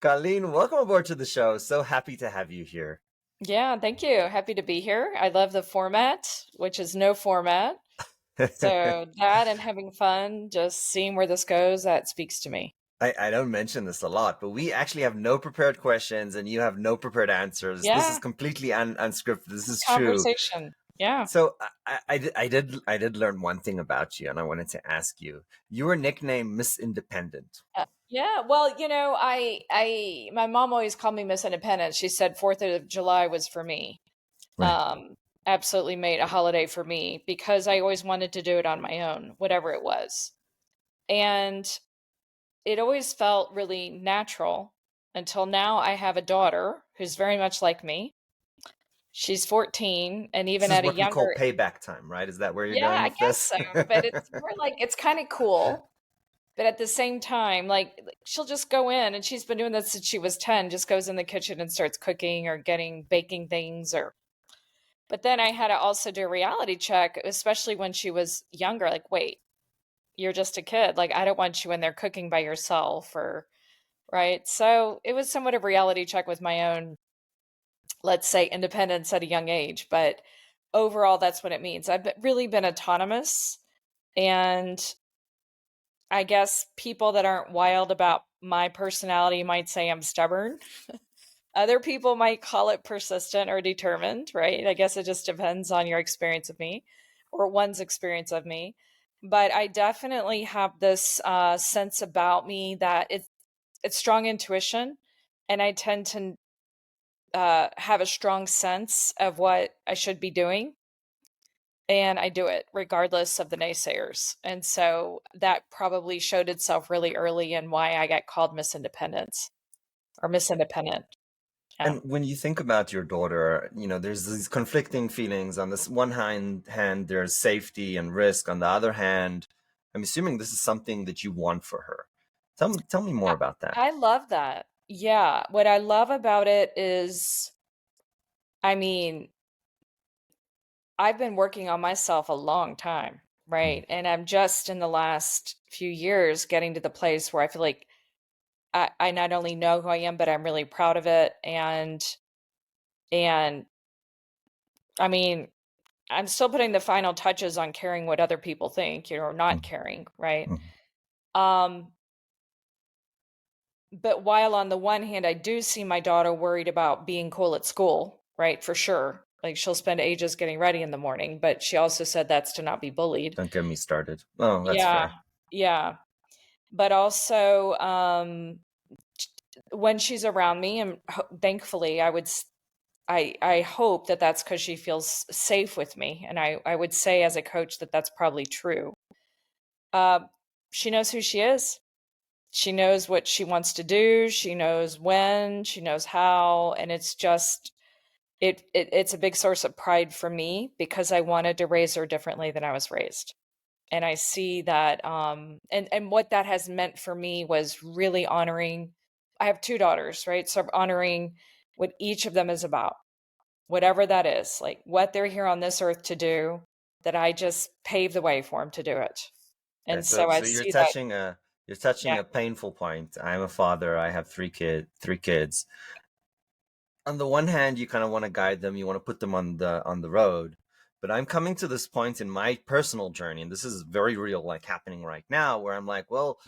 Colleen, welcome aboard to the show. So happy to have you here. Yeah, thank you. Happy to be here. I love the format, which is no format. So that and having fun, just seeing where this goes, that speaks to me. I don't mention this a lot, but we actually have no prepared questions and you have no prepared answers. This is Yeah, completely unscripted. This is true. conversation. Yeah. So I did learn one thing about you, and I wanted to ask you. You were nicknamed Miss Independent. Yeah, well, my mom always called me Miss Independent. She said 4th of July was for me. Right. Um, Absolutely made a holiday for me because I always wanted to do it on my own, whatever it was. And it always felt really natural until now I have a daughter who's very much like me. She's 14, and This even is at a what we call younger payback time, right? Is that where you're yeah, going I with guess this? so, but it's more like it's kind of cool, but at the same time, she'll just go in, and she's been doing this since she was 10, just goes in the kitchen and starts cooking or getting baking things or but then I had to also do a reality check, especially when she was younger, like, wait, you're just a kid. Like, I don't want you in there cooking by yourself or right. So it was somewhat of a reality check with my own, let's say, independence at a young age. But overall, that's what it means. Really been autonomous. And I guess people that aren't wild about my personality might say I'm stubborn. Other people might call it persistent or determined, right? I guess it just depends on your experience of me or one's experience of me. But I definitely have this sense about me that it's strong intuition, and I tend to have a strong sense of what I should be doing, and I do it regardless of the naysayers. And so that probably showed itself really early in why I got called Miss Independence or Miss Independent. Yeah. And when you think about your daughter, there's these conflicting feelings. On this one hand, there's safety and risk. On the other hand, I'm assuming this is something that you want for her. Tell me more I, about that. I love that. Yeah. What I love about it is, I mean, I've been working on myself a long time, Mm. right? And I'm just in the last few years getting to the place where I feel like I not only know who I am, but I'm really proud of it. And I mean, I'm still putting the final touches on caring what other people think, or not Mm. caring, right? Mm. Um, but while on the one hand, I do see my daughter worried about being cool at school, right? For sure. Like she'll spend ages getting ready in the morning, but she also said that's to not be bullied. Don't get me started. Oh, that's Yeah. fair. Yeah. But also, when she's around me, and thankfully, I hope that that's because she feels safe with me, and I would say as a coach that that's probably true. Uh, she knows who she is. She knows what she wants to do. She knows when. She knows how, and it's just it's a big source of pride for me because I wanted to raise her differently than I was raised. And I see that and what that has meant for me was really honoring. I have two daughters, right? So honoring what each of them is about, whatever that is, like what they're here on this earth to do, that I just pave the way for them to do it. Yeah, And so so I so you're see that. touching a you're touching Yeah. a painful point. I'm a father. I have three kids. On the one hand, you kind of want to guide them, you want to put them on the road. But I'm coming to this point in my personal journey, and this is very real, like happening right now, where I'm like, well,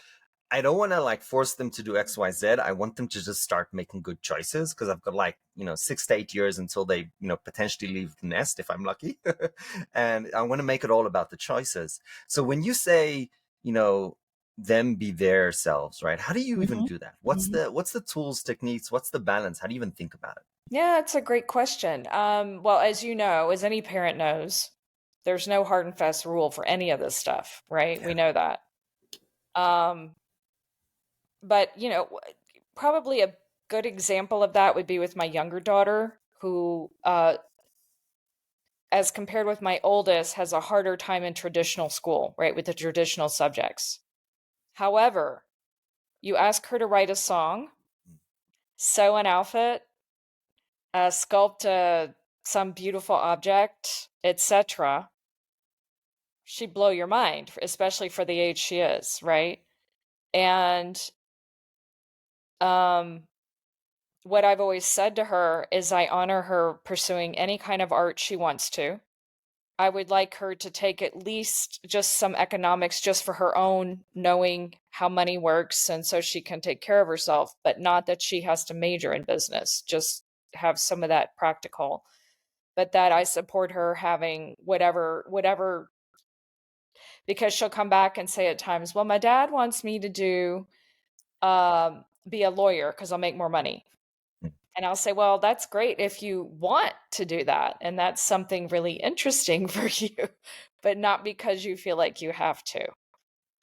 I don't want to like force them to do X, Y, Z. I want them to just start making good choices because I've got like 6 to 8 years until they potentially leave the nest if I'm lucky, and I want to make it all about the choices. So when you say you know them be their selves, right? How do you even Mhm. do that? What's Mhm. the what's the tools, techniques? What's the balance? How do you even think about it? Yeah, it's a great question. Well, as you know, as any parent knows, there's no hard and fast rule for any of this stuff, right? We Yeah. know that. Um, but probably a good example of that would be with my younger daughter, who, as compared with my oldest, has a harder time in traditional school, right, with the traditional subjects. However, you ask her to write a song, sew an outfit, sculpt some beautiful object, etc. She'd blow your mind, especially for the age she is, right? And what I've always said to her is I honor her pursuing any kind of art she wants to. I would like her to take at least just some economics just for her own knowing how money works and so she can take care of herself, but not that she has to major in business, just have some of that practical. But that I support her having whatever because she'll come back and say at times, "Well, my dad wants me to do be a lawyer because I'll make more money." And I'll say, "Well, that's great if you want to do that, and that's something really interesting for you, but not because you feel like you have to."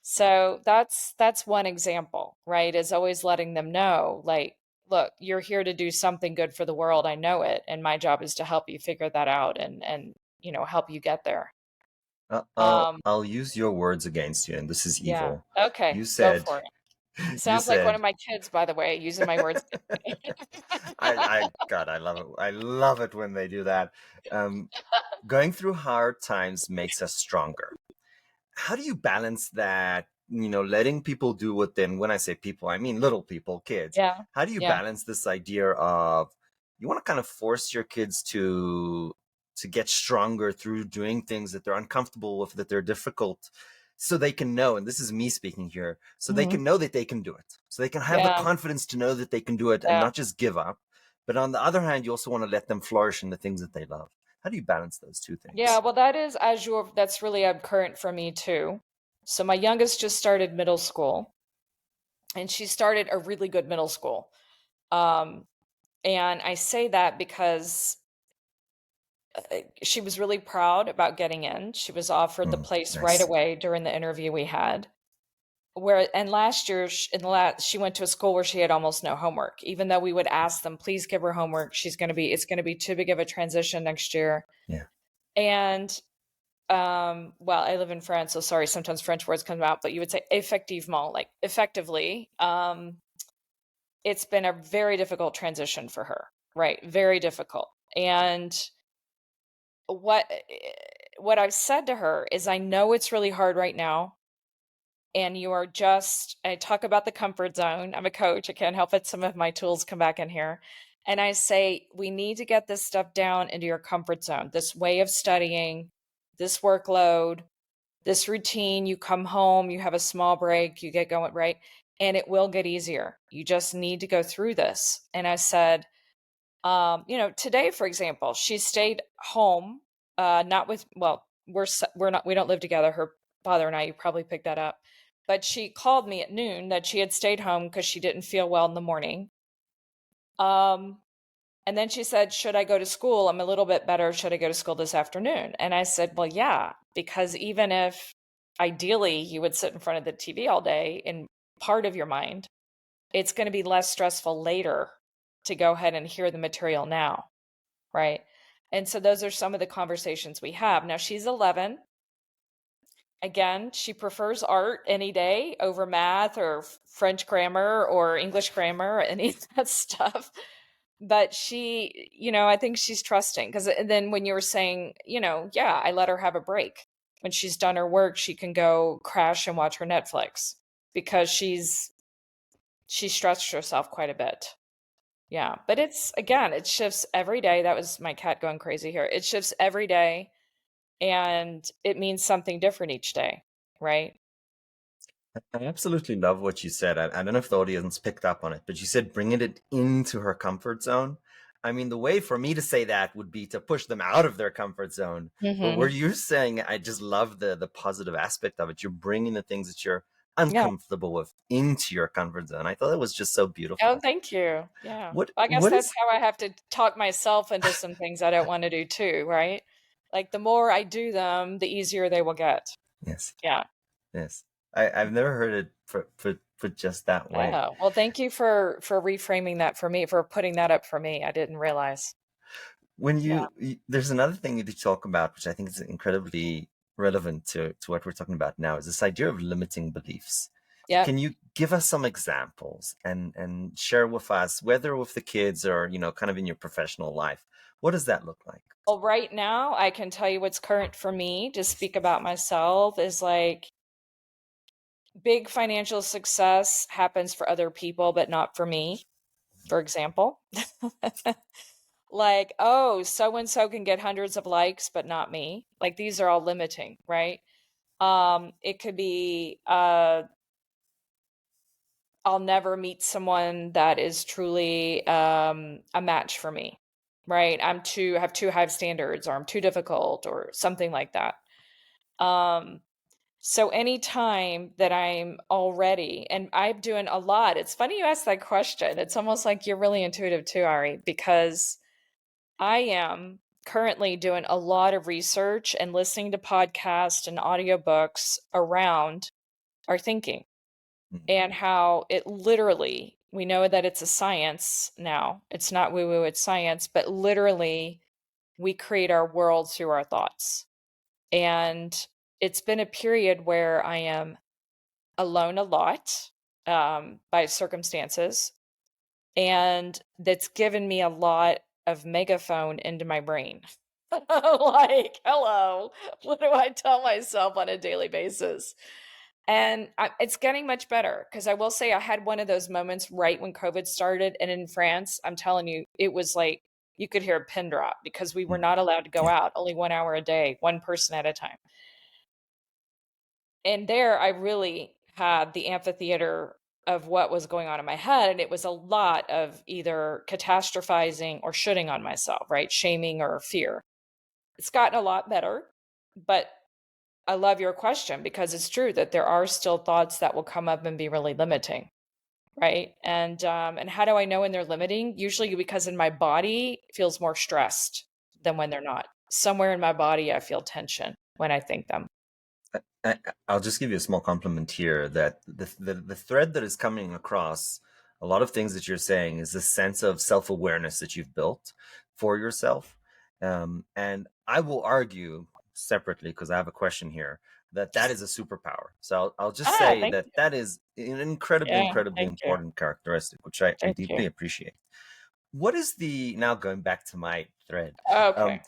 So that's one example, right? Is always letting them know, like, "Look, you're here to do something good for the world. I know it, and my job is to help you figure that out and help you get there." Um, I'll use your words against you, and this is yeah. evil. Okay, You go said, for it. you Sounds like one of said, my kids, by the way, using my words against me. God, I love it. I love it when they do that. Um, Going through hard times makes us stronger. How do you balance that, letting people do what then, when I say people, I mean little people, kids. Yeah. How do you Yeah. balance this idea of you want to kind of force your kids to get stronger through doing things that they're uncomfortable with, that they're difficult, so they can know, and this is me speaking here, so they Mhm. can know that they can do it. So they can have the Yeah. confidence to know that they can do it and Yeah. not just give up. But on the other hand, you also want to let them flourish in the things that they love. How do you balance those two Yeah, things? well, that is that's really current for me too. So my youngest just started middle school, and she started a really good middle school. Um, and I say that because she was really proud about getting in. She was offered the Mm, place right nice. away during the interview we had. Where and last year in the last she went to a school where she had almost no homework. Even though we would ask them, please give her homework. It's going to be too big of a transition next year. Yeah. And well, I live in France, so sorry, sometimes French words come out, but you would say effectivement, like effectively. It's been a very difficult transition for her, right? Very difficult. And what what I've said to her is I know it's really hard right now, and you are just I talk about the comfort zone. I'm a coach, I can't help it. Some of my tools come back in here. And I say, we need to get this stuff down into your comfort zone, this way of studying, this workload, this routine. You come home, you have a small break, you get going, right? And it will get easier. You just need to go through this. And I said, today, for example, she stayed home, not with, well, we're not, we don't live together. Her father and I, you probably picked that up. But she called me at noon that she had stayed home because she didn't feel well in the morning. Um, and then she said, should I go to school? I'm a little bit better. Should I go to school this afternoon? And I said, well, yeah, because even if ideally you would sit in front of the TV all day in part of your mind, it's going to be less stressful later to go ahead and hear the material now. Right. And so those are some of the conversations we have. Now she's 11. Again, she prefers art any day over math or French grammar or English grammar or any of that stuff. But she, I think she's trusting because then when you were saying, yeah, I let her have a break. When she's done her work, she can go crash and watch her Netflix because she stretched herself quite a bit. Yeah. But it's again, it shifts every day. That was my cat going crazy here. It shifts every day and it means something different each day, right? I absolutely love what you said. I don't know if the audience picked up on it, but you said bringing it into her comfort zone. I mean, the way for me to say that would be to push them out of their comfort zone. But where Mhm. you're saying, I just love the positive aspect of it. You're bringing the things that you're Yeah. uncomfortable with into your comfort zone. I thought that was just so Oh, beautiful. thank you. Yeah. What I guess what that's is how I have to talk myself into some things I don't want to do too, right? Like the more I do them, the easier they will get. Yes, Yeah. yes. I've never heard it put just that way. Yeah. Well, thank you for reframing that for me, for putting that up for me. I didn't realize. When Yeah. there's another thing that you talk about, which I think is incredibly relevant to what we're talking about now, is this idea of limiting beliefs. Yep. Can you give us some examples and share with us, whether with the kids or kind of in your professional life, what does that look like? Well, right now, I can tell you what's current for me to speak about myself is like big financial success happens for other people, but not for me. for example. Like, oh, so and so can get hundreds of likes, but not me. Like these are all limiting, right? It could be I'll never meet someone that is truly a match for me, right? Have too high standards, or I'm too difficult, or something like that. Um, so anytime that I'm already, and I'm doing a lot, it's funny you asked that question. It's almost like you're really intuitive too, Ari, because I am currently doing a lot of research and listening to podcasts and audiobooks around our thinking, Mm. and how it literally, we know that it's a science now. It's not woo woo, it's science, but literally we create our world through our thoughts. And it's been a period where I am alone a lot by circumstances. And that's given me a lot of megaphone into my brain. Like, hello, what do I tell myself on a daily basis? And it's getting much better, because I will say I had one of those moments right when COVID started. And in France, I'm telling you, it was like you could hear a pin drop, because we were Mm. not allowed to go Yeah. out, only 1 hour a day, one person at a time. And there I really had the amphitheater of what was going on in my head. And it was a lot of either catastrophizing or shooting on myself, right? Shaming or fear. It's gotten a lot better, but I love your question, because it's true that there are still thoughts that will come up and be really limiting, right? And how do I know when they're limiting? Usually because in my body it feels more stressed than when they're not. Somewhere in my body I feel tension when I think them. I, I'll just give you a small compliment here that the thread that is coming across a lot of things that you're saying is this sense of self-awareness that you've built for yourself. And I will argue separately, because I have a question here, that that is a superpower. So I'll just Ah, say thank that you. that is an incredibly, Yeah, incredibly thank you. important characteristic, which I Thank you. deeply appreciate. What is the, now going back to my thread, Okay. um,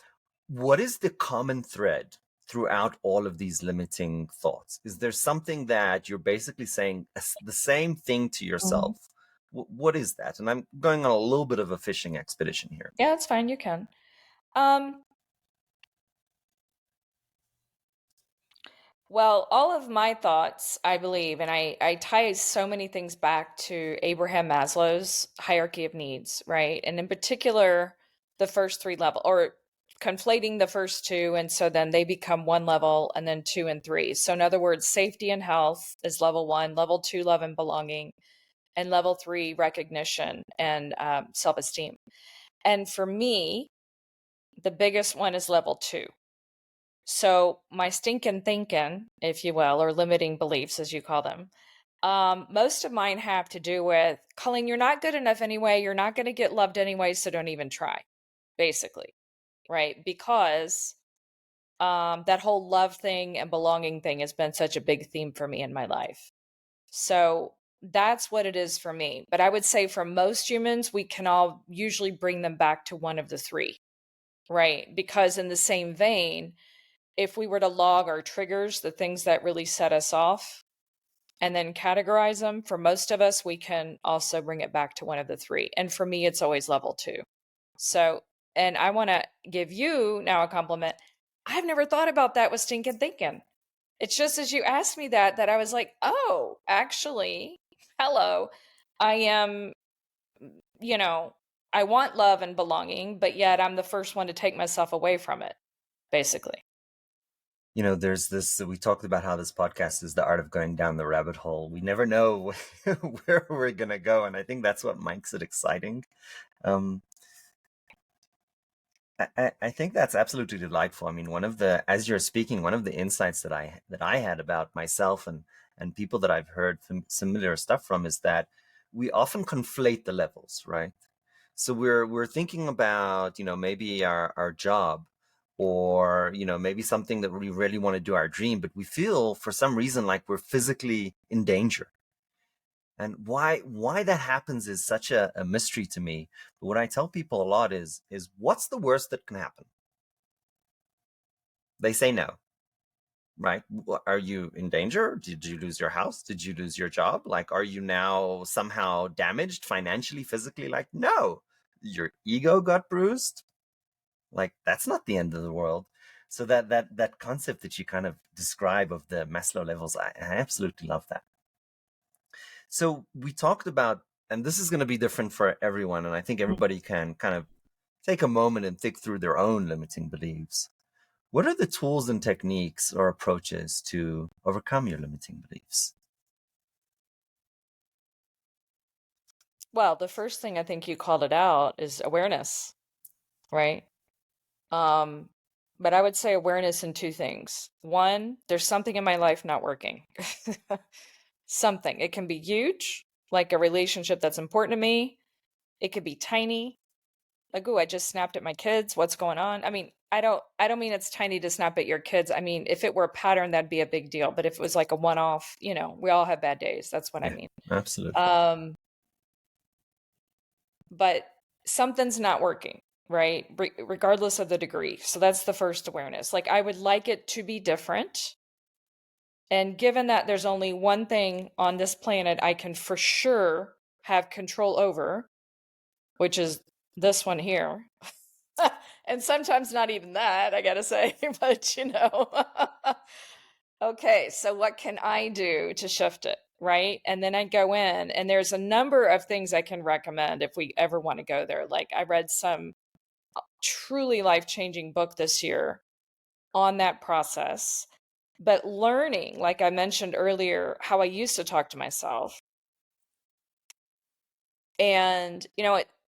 what is the common thread throughout all of these limiting thoughts? Is there something that you're basically saying the same thing to Mhm. yourself? What is that? And I'm going on a little bit of a fishing expedition here. Yeah, that's fine. You can. Um, Well, all of my thoughts, I believe, and I tie so many things back to Abraham Maslow's hierarchy of needs, right? And in particular, the first three level, or conflating the first two. And so then they become one level, and then two and three. So in other words, safety and health is level one, level two, love and belonging, and level three, recognition and self-esteem. And for me, the biggest one is level two. So my stinking thinking, if you will, or limiting beliefs, as you call them, most of mine have to do with, Colleen, you're not good enough anyway. You're not going to get loved anyway, so don't even try, basically, right? Because that whole love thing and belonging thing has been such a big theme for me in my life. So that's what it is for me. But I would say for most humans, we can all usually bring them back to one of the three, right? Because in the same vein, if we were to log our triggers, the things that really set us off, and then categorize them, for most of us, we can also bring it back to one of the three. And for me, it's always level two. So, and I want to give you now a compliment. I've never thought about that with stinking thinking. It's just as you asked me that I was like, oh, actually, hello, I am, you know, I want love and belonging, but yet I'm the first one to take myself away from it, basically. You know, there's this, we talked about how this podcast is the art of going down the rabbit hole. We never know where we're going to go. And I think that's what makes it exciting. Um, I think that's absolutely delightful. I mean, one of the, as you're speaking, one of the insights that I had about myself and people that I've heard similar stuff from is that we often conflate the levels, right? So we're thinking about, you know, maybe our job, or, you know, maybe something that we really want to do, our dream, but we feel for some reason like we're physically in danger. And why that happens is such a mystery to me. But what I tell people a lot is what's the worst that can happen? They say no. right? Are you in danger? Did you lose your house? Did you lose your job? Like, are you now somehow damaged financially, physically? Like, no, your ego got bruised. Like, that's not the end of the world. So that concept that you kind of describe of the Maslow levels, I absolutely love that. So we talked about, and this is going to be different for everyone, and I think everybody can kind of take a moment and think through their own limiting beliefs. What are the tools and techniques or approaches to overcome your limiting beliefs? Well, the first thing I think you called it out is awareness, right? Um, but I would say awareness in two things. One, there's something in my life not working. Something. It can be huge, like a relationship that's important to me. It could be tiny, like, oh, I just snapped at my kids. What's going on? I mean, I don't mean it's tiny to snap at your kids. I mean, if it were a pattern, that'd be a big deal. But if it was like a one-off, we all have bad days. That's what I Yeah, mean. absolutely. Um, but something's not working, right? Regardless of the degree. So that's the first awareness. Like, I would like it to be different. And given that there's only one thing on this planet I can for sure have control over, which is this one here. And sometimes not even that, I gotta say, but Okay, so what can I do to shift it, right? And then I go in, and there's a number of things I can recommend if we ever want to go there. Like, I read some truly life-changing book this year on that process. But learning, like I mentioned earlier, how I used to talk to myself. And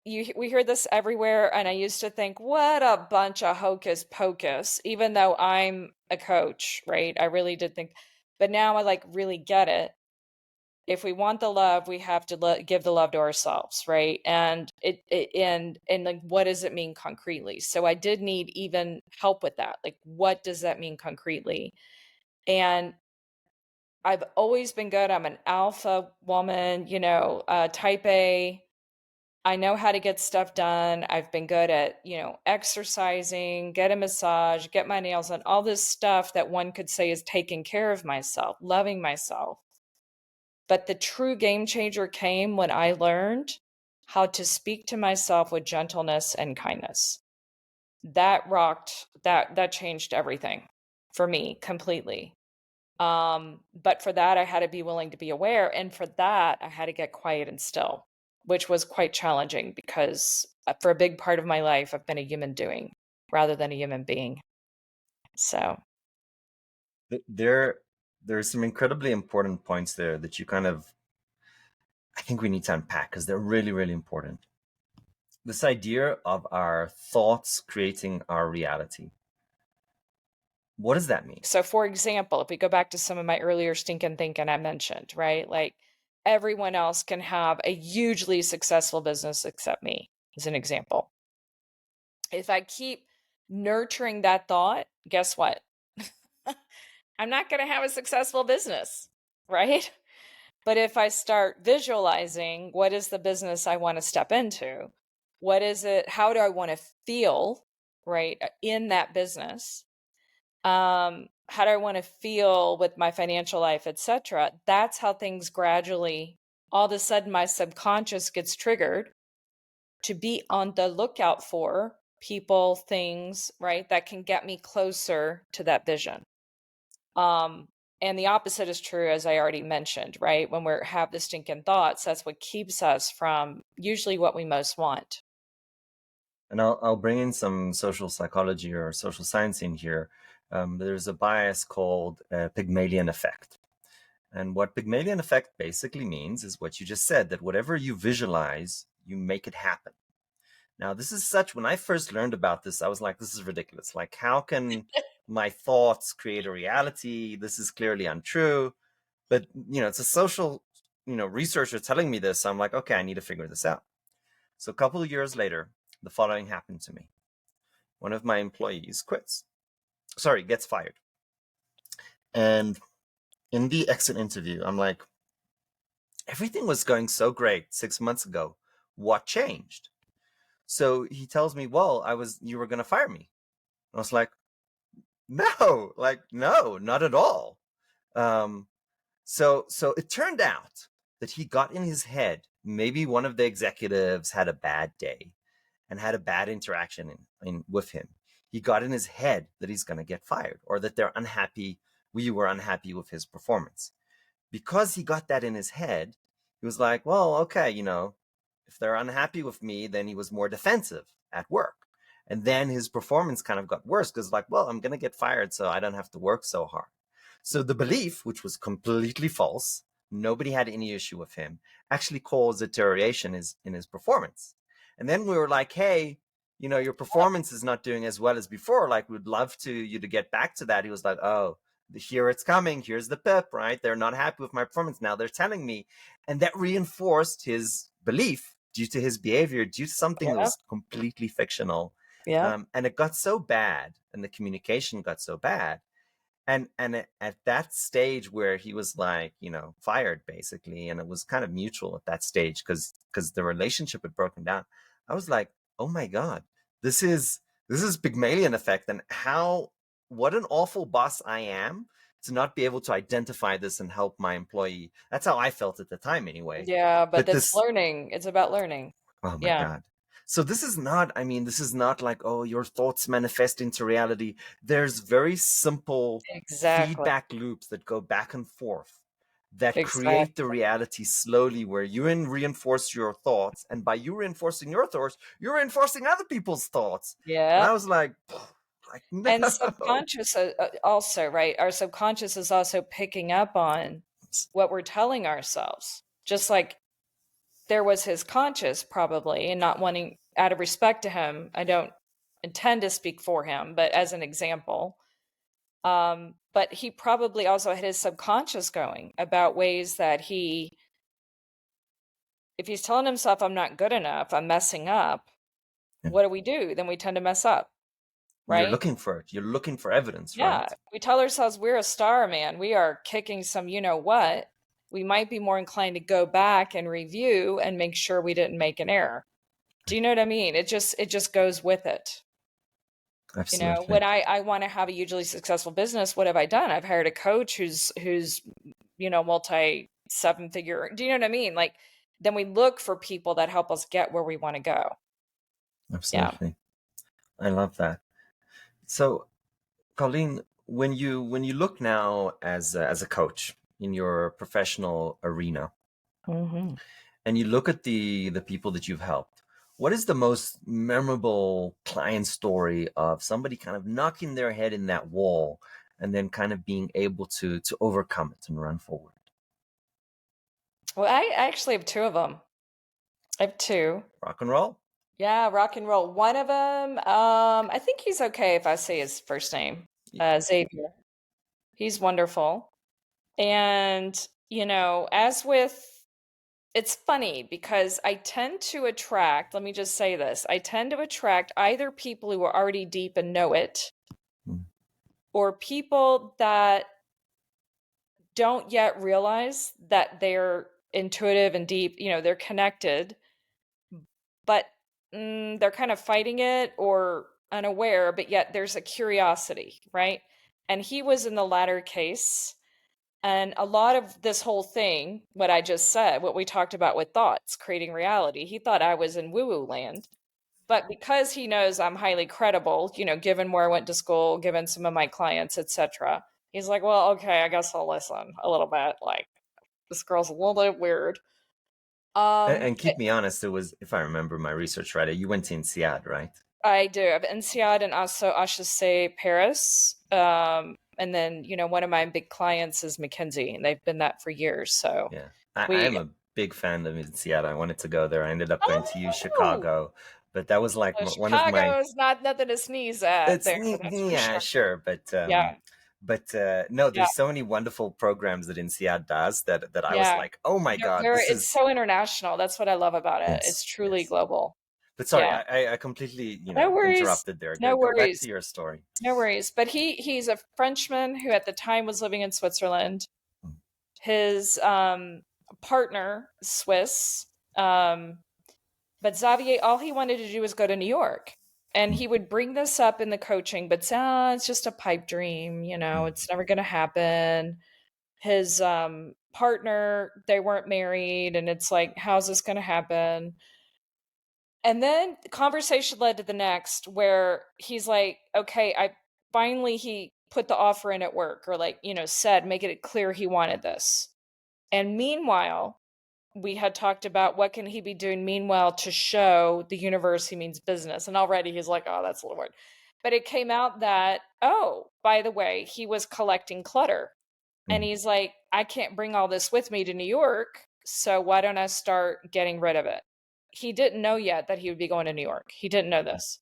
we hear this everywhere, and I used to think, what a bunch of hocus pocus, even though I'm a coach, right? I really did think, but now I like really get it. If we want the love, we have to give the love to ourselves, right? And and like, what does it mean concretely? So I did need even help with that. Like, what does that mean concretely? And I've always been good. I'm an alpha woman, type A. I know how to get stuff done. I've been good at, exercising, get a massage, get my nails done, all this stuff that one could say is taking care of myself, loving myself. But the true game changer came when I learned how to speak to myself with gentleness and kindness. That rocked, that changed everything for me completely. But for that, I had to be willing to be aware. And for that, I had to get quiet and still, which was quite challenging because for a big part of my life, I've been a human doing rather than a human being. So, There, there's some incredibly important points there that you kind of, I think we need to unpack because they're really, really important. This idea of our thoughts creating our reality. What does that mean? so for example, if we go back to some of my earlier stinking thinking I mentioned, right? Like everyone else can have a hugely successful business except me, as an example. If I keep nurturing that thought, guess what? I'm not going to have a successful business, right? But if I start visualizing what is the business I want to step into, what is it, how do I want to feel, right, in that business? How do I want to feel with my financial life, etc. That's how things gradually, all of a sudden, my subconscious gets triggered to be on the lookout for people, things, right, that can get me closer to that vision. Um, and the opposite is true, as I already mentioned, right? When we have the stinking thoughts, that's what keeps us from usually what we most want. And I'll bring in some social psychology or social science in here. There's a bias called Pygmalion effect. And what Pygmalion effect basically means is what you just said, that whatever you visualize, you make it happen. Now, this is such, when I first learned about this, I was like, this is ridiculous. Like, how can my thoughts create a reality? This is clearly untrue. But, it's a social, researcher telling me this. So I'm like, okay, I need to figure this out. So a couple of years later, the following happened to me. One of my employees gets fired. And in the exit interview, I'm like, everything was going so great 6 months ago. What changed? So he tells me, well, you were going to fire me. I was like, No, like, no, not at all. Um, so it turned out that he got in his head, maybe one of the executives had a bad day and had a bad interaction with him. He got in his head that he's going to get fired, or that they're unhappy. We were unhappy with his performance. Because he got that in his head, he was like, well, okay, if they're unhappy with me, then he was more defensive at work. And then his performance kind of got worse because, like, well, I'm going to get fired, so I don't have to work so hard. So the belief, which was completely false, nobody had any issue with him, actually caused deterioration in his performance. And then we were like, hey, your performance is not doing as well as before. Like, we'd love you to get back to that. He was like, oh, here it's coming. Here's the pip, right? They're not happy with my performance. Now they're telling me. And that reinforced his belief due to his behavior, due to something that Yeah. was completely fictional. Yeah. And it got so bad, and the communication got so bad, and at that stage where he was like, fired basically, and it was kind of mutual at that stage because the relationship had broken down. I was like, oh my god, this is Pygmalion effect, and what an awful boss I am to not be able to identify this and help my employee. That's how I felt at the time anyway. Yeah, but But it's this learning. It's about learning. Oh my Yeah, God. So this is not like, oh, your thoughts manifest into reality. There's very simple exactly. feedback loops that go back and forth that create the Exactly. reality slowly, where reinforce your thoughts. And by you reinforcing your thoughts, you're reinforcing other people's thoughts. And I Yep. was like, And no. subconscious also, right? Our subconscious is also picking up on what we're telling ourselves. Just like there was his conscious, probably, and not wanting, out of respect to him, I don't intend to speak for him, but as an example, but he probably also had his subconscious going about ways that if he's telling himself, I'm not good enough, I'm messing up, what do? Then we tend to mess up, You're right? looking for it. You're looking for evidence, Yeah. right? We tell ourselves we're a star, man. We are kicking some you know what. We might be more inclined to go back and review and make sure we didn't make an error. Do you know what I mean? It just goes with it. Absolutely. When I want to have a hugely successful business, what have I done? I've hired a coach who's multi seven figure. Do you know what I mean? Like, then we look for people that help us get where we want to go. Yeah. Absolutely. I love that. So, Colleen, when you look now as a coach in your professional arena, Hmm. and you look at the people that you've helped, what is the most memorable client story of somebody kind of knocking their head in that wall and then kind of being able to overcome it and run forward? Well, I actually have two of them. I have two. Rock and roll. Yeah, rock and roll. One of them, I think he's okay if I say his first name. Xavier. He's wonderful. And, as with, it's funny because I tend to attract, let me just say this, I tend to attract either people who are already deep and know it, Mm. or people that don't yet realize that they're intuitive and deep, they're connected, but they're kind of fighting it or unaware, but yet there's a curiosity, right? And he was in the latter case. And a lot of this whole thing, what I just said, what we talked about with thoughts, creating reality, he thought I was in woo woo land. But because he knows I'm highly credible, given where I went to school, given some of my clients, etc., he's like, well, okay, I guess I'll listen a little bit. Like, this girl's a little bit weird. And keep me honest, it was, if I remember my research right, you went to INSEAD, right? I do. I've INSEAD and also HEC Paris. And then, one of my big clients is McKinsey, and they've been that for years. So Yeah, I we, am a big fan of INSEAD. I wanted to go there. I ended up going to U oh, Chicago, but that was like one of my. Chicago is not nothing to sneeze at It's there. That's for yeah, sure. sure, Yeah. but no, Yeah. there's so many wonderful programs that INSEAD does that I was Yeah. like, oh my They're god, very, this it's is so international. That's what I love about it. It's yes, truly yes. global. But sorry, Yeah. I completely No worries. interrupted there. No Go back worries. to your story. No worries. But he's a Frenchman who at the time was living in Switzerland. Mm. His partner, Swiss. But Xavier, all he wanted to do was go to New York. And he would bring this up in the coaching, but say, "Oh, it's just a pipe dream, it's never going to happen." His partner, they weren't married, and it's like, how's this going to happen? And then the conversation led to the next where he's like, okay, he put the offer in at work, or like, said, make it clear he wanted this. And meanwhile, we had talked about what can he be doing meanwhile to show the universe he means business. And already he's like, oh, that's a little weird. But it came out that, oh, by the way, he was collecting clutter. And Mm. he's like, I can't bring all this with me to New York. So why don't I start getting rid of it? He didn't know yet that he would be going to New York. He didn't know this,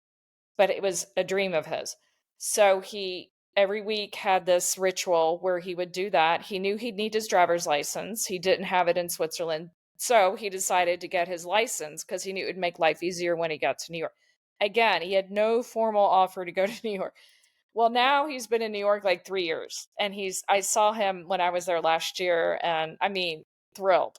but it was a dream of his. So he every week had this ritual where he would do that. He knew he'd need his driver's license. He didn't have it in Switzerland. So he decided to get his license because he knew it would make life easier when he got to New York. Again, he had no formal offer to go to New York. Well, now he's been in New York like 3 years, and I saw him when I was there last year, and I mean, thrilled,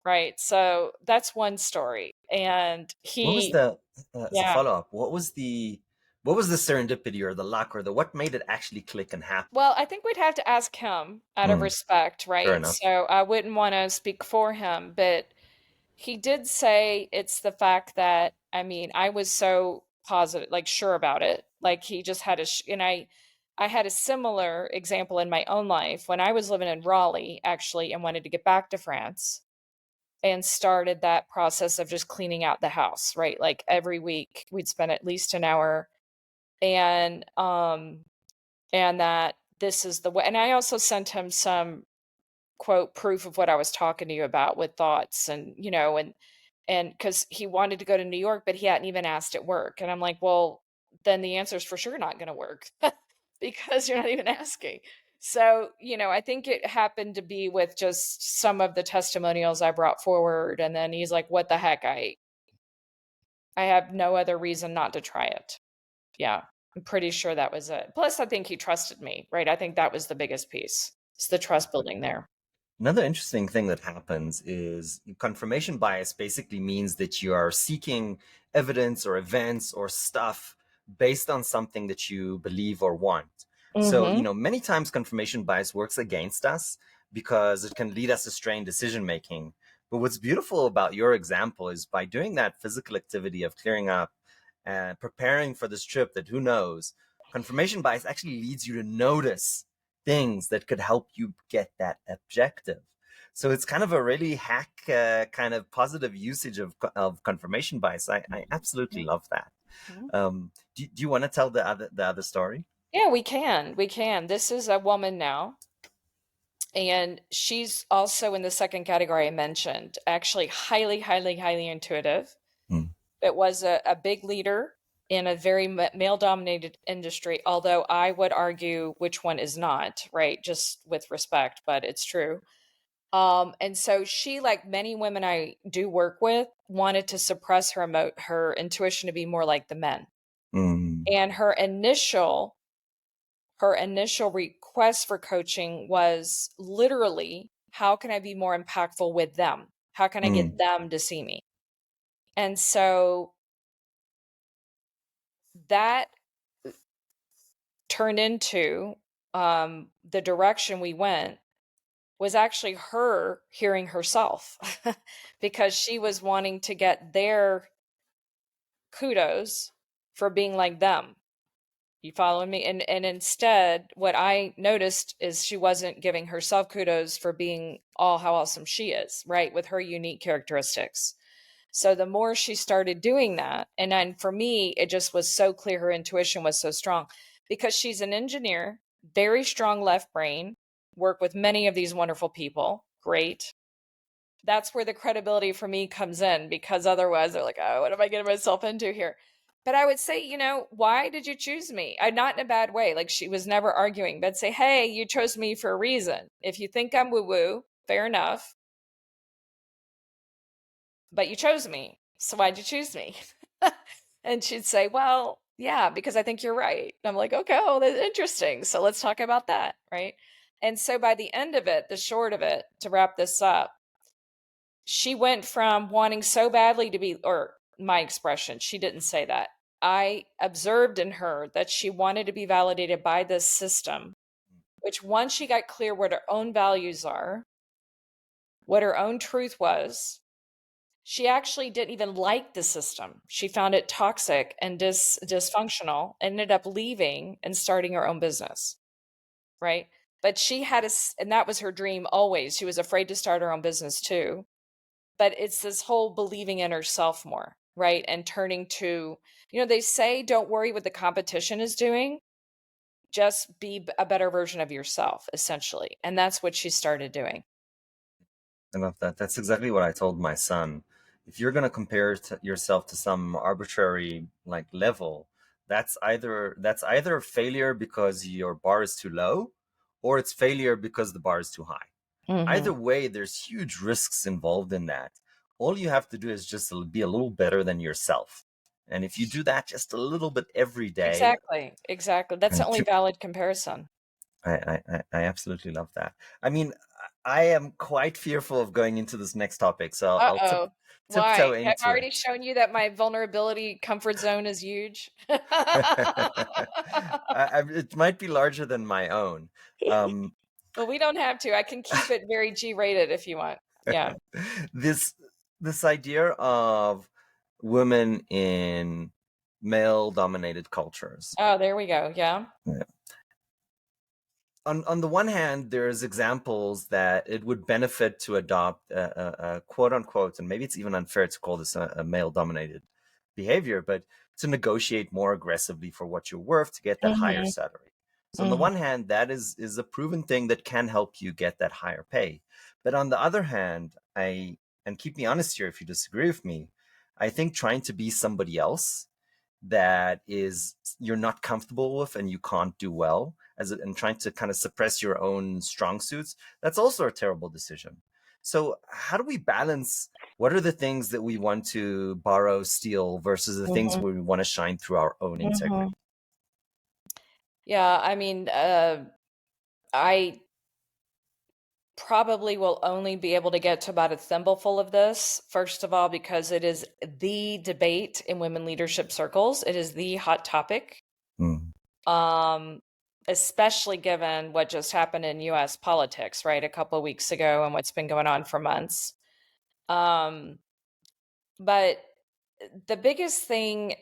right? So that's one story. And What was he the as a yeah. follow up? What was the serendipity or the luck or the what made it actually click and happen? Well, I think we'd have to ask him out of Mm, respect, fair right? enough. So I wouldn't want to speak for him, but he did say it's the fact that, I mean, I was so positive, like sure about it. Like he just had and I had a similar example in my own life when I was living in Raleigh, actually, and wanted to get back to France and started that process of just cleaning out the house, right? Like every week we'd spend at least an hour, and that this is the way. And I also sent him some quote proof of what I was talking to you about with thoughts, and and because he wanted to go to New York, but he hadn't even asked at work. And I'm like, well, then the answer is for sure not going to work because you're not even asking. So, I think it happened to be with just some of the testimonials I brought forward. And then he's like, what the heck? I have no other reason not to try it. Yeah. I'm pretty sure that was it. Plus, I think he trusted me, right? I think that was the biggest piece. It's the trust building there. Another interesting thing that happens is confirmation bias basically means that you are seeking evidence or events or stuff based on something that you believe or want. So, Mm-hmm. many times confirmation bias works against us because it can lead us astray in decision making. But what's beautiful about your example is by doing that physical activity of clearing up and preparing for this trip that who knows, confirmation bias actually leads you to notice things that could help you get that objective. So it's kind of a really hack kind of positive usage of confirmation bias. I absolutely love that. Mhm. Do you want to tell the other story? Yeah, we can. We can. This is a woman now, and she's also in the second category I mentioned. Actually, highly, highly, highly intuitive. Mm, It was a big leader in a very male dominated industry, although I would argue which one is not, right? Just with respect, but it's true. And so she, like many women I do work with, wanted to suppress her intuition to be more like the men. mm, And her initial request for coaching was literally, how can I be more impactful with them? How can I get mm, them to see me? And so that turned into, the direction we went was actually her hearing herself because she was wanting to get their kudos for being like them. You following me? And instead, what I noticed is she wasn't giving herself kudos for being all how awesome she is, right? With her unique characteristics. So the more she started doing that, and then for me, it just was so clear her intuition was so strong because she's an engineer, very strong left brain, work with many of these wonderful people. Great. That's where the credibility for me comes in because otherwise they're like, oh, what am I getting myself into here? But I would say, why did you choose me? Not in a bad way. Like she was never arguing, but say, hey, you chose me for a reason. If you think I'm woo woo, fair enough, but you chose me. So why'd you choose me? And she'd say, well, yeah, because I think you're right. And I'm like, okay, oh, that's interesting. So let's talk about that. Right. And so by the end of it, the short of it, to wrap this up, she went from wanting so badly to be, or my expression, she didn't say that. I observed in her that she wanted to be validated by this system, which once she got clear what her own values are, what her own truth was, she actually didn't even like the system. She found it toxic and dysfunctional, ended up leaving and starting her own business, right? But she had and that was her dream always. She was afraid to start her own business too. But it's this whole believing in herself more, right? And turning to, they say don't worry what the competition is doing, just be a better version of yourself, essentially. And that's what she started doing. I love that. That's exactly what I told my son. If you're going to compare yourself to some arbitrary like level, that's either failure because your bar is too low, or it's failure because the bar is too high. Either Hmm. way, there's huge risks involved in that. All you have to do is just be a little better than yourself. And if you do that just a little bit every day, Exactly. Exactly. That's the and only keep, valid comparison. I absolutely love that. I mean, I am quite fearful of going into this next topic, so I'll Uh-oh. tiptoe Why? Have I into already it. shown you that my vulnerability comfort zone is huge? It might be larger than my own. Um, Well, we don't have to. I can keep it very G-rated if you want. Yeah. this this idea of women in male-dominated cultures. Oh, there we go. Yeah. Yeah. On the one hand, there's examples that it would benefit to adopt a quote unquote, and maybe it's even unfair to call this a male-dominated behavior, but to negotiate more aggressively for what you're worth to get that higher Hmm. salary. So on the Hmm. one hand, that is a proven thing that can help you get that higher pay. But on the other hand, and keep me honest here if you disagree with me, I think trying to be somebody else that is you're not comfortable with and you can't do well and trying to kind of suppress your own strong suits, that's also a terrible decision. So how do we balance what are the things that we want to borrow, steal versus the things Hmm. where we want to shine through our own Hmm. integrity? Yeah, I mean, I probably will only be able to get to about a thimbleful of this, first of all, because it is the debate in women leadership circles. It is the hot topic, Mm. um, especially given what just happened in US politics, right, a couple of weeks ago and what's been going on for months. Um, but the biggest thing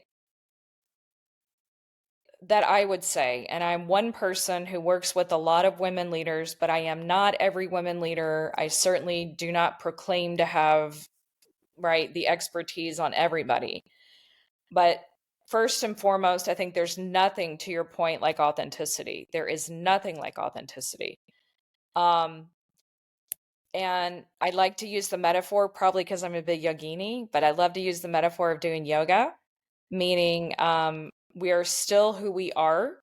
that I would say, and I'm one person who works with a lot of women leaders, but I am not every women leader. I certainly do not proclaim to have, right, the expertise on everybody. But first and foremost, I think there's nothing to your point like authenticity. There is nothing like authenticity. Um, and I like to use the metaphor, probably because I'm a big yogini, but I love to use the metaphor of doing yoga, meaning we are still who we are,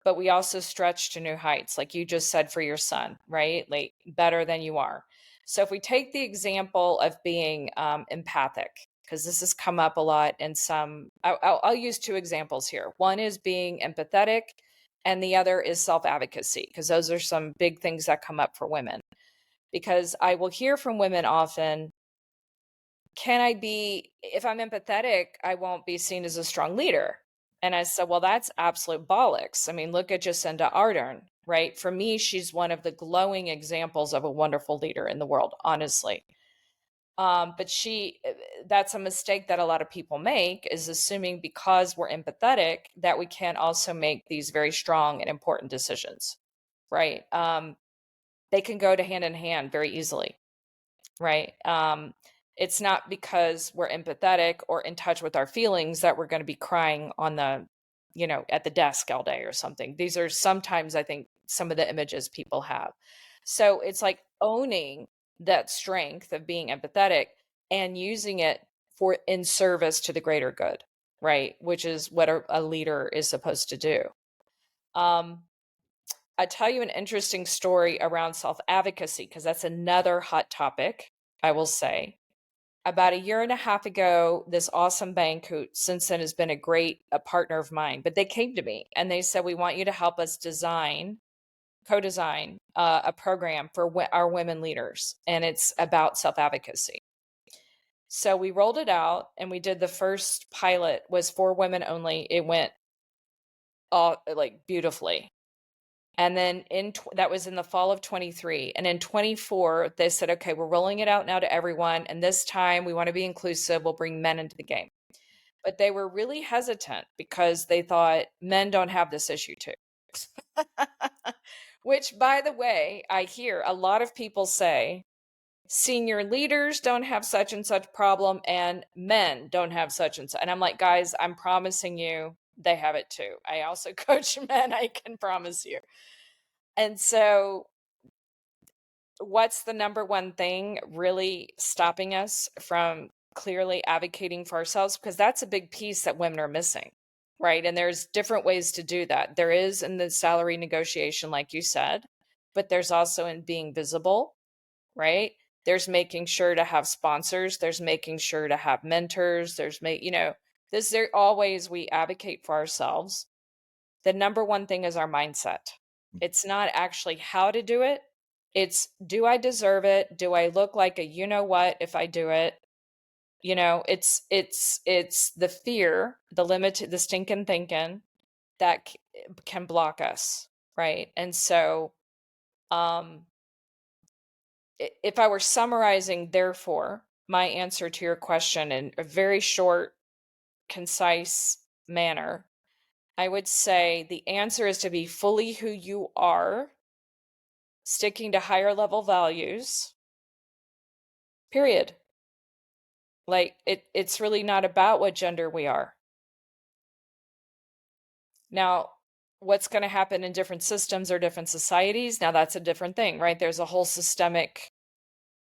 but we also stretch to new heights, like you just said for your son, right? Like better than you are. So if we take the example of being empathic, because this has come up a lot in some, I'll use two examples here. One is being empathetic, and the other is self advocacy, because those are some big things that come up for women. Because I will hear from women often, can I be, if I'm empathetic, I won't be seen as a strong leader. And I said, well, that's absolute bollocks. I mean, look at Jacinda Ardern, right? For me, she's one of the glowing examples of a wonderful leader in the world, honestly. But that's a mistake that a lot of people make, is assuming because we're empathetic that we can also make these very strong and important decisions, right? They can go to hand in hand very easily, right? It's not because we're empathetic or in touch with our feelings that we're going to be crying on at the desk all day or something. These are sometimes, I think, some of the images people have. So it's like owning that strength of being empathetic and using it for in service to the greater good, right? Which is what a leader is supposed to do. Um, I tell you an interesting story around self advocacy because that's another hot topic, I will say. About a year and a half ago, this awesome bank, who since then has been a partner of mine, but they came to me and they said, we want you to help us co design a program for our women leaders. And it's about self advocacy. So we rolled it out and we did the first pilot was for women only. It went all like beautifully. And then that was in the fall of 23. And in 24, they said, okay, we're rolling it out now to everyone. And this time we want to be inclusive. We'll bring men into the game. But they were really hesitant because they thought men don't have this issue too. Which, by the way, I hear a lot of people say senior leaders don't have such and such problem and men don't have such and such. And I'm like, guys, I'm promising you they have it too. I also coach men, I can promise you. And so what's the number one thing really stopping us from clearly advocating for ourselves? Because that's a big piece that women are missing, right? And there's different ways to do that. There is in the salary negotiation, like you said, but there's also in being visible, right? There's making sure to have sponsors. There's making sure to have mentors. There always we advocate for ourselves. The number one thing is our mindset. It's not actually how to do it. It's, do I deserve it? Do I look like a you know what if I do it? It's the fear, the limit, the stinking thinking that can block us, right? And so, if I were summarizing, therefore, my answer to your question in a very short, concise manner, I would say the answer is to be fully who you are, sticking to higher level values, period. Like it's really not about what gender we are. Now, what's going to happen in different systems or different societies? Now that's a different thing, right? There's a whole systemic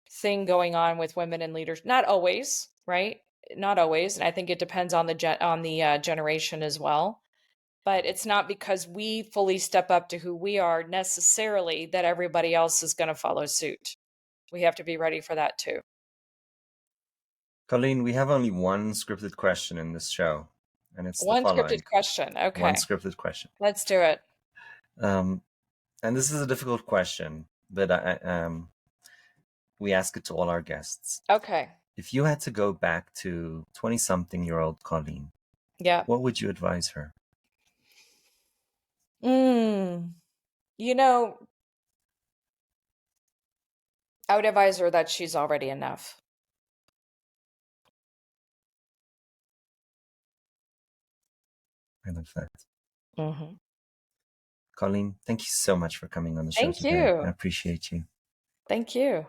thing going on with women in leaders. Not always, right? Not always, and I think it depends on the generation as well. But it's not because we fully step up to who we are necessarily that everybody else is going to follow suit. We have to be ready for that too. Colleen, we have only one scripted question in this show, and it's the One following. scripted question. One Okay, scripted question. let's do it. And this is a difficult question, but we ask it to all our guests. Okay. If you had to go back to 20-something-year-old Colleen, Yeah. what would you advise her? Mm. You know, I would advise her that she's already enough. I love that. Mm-hmm. Colleen, thank you so much for coming on the show Thank today. I you. appreciate you. Thank you.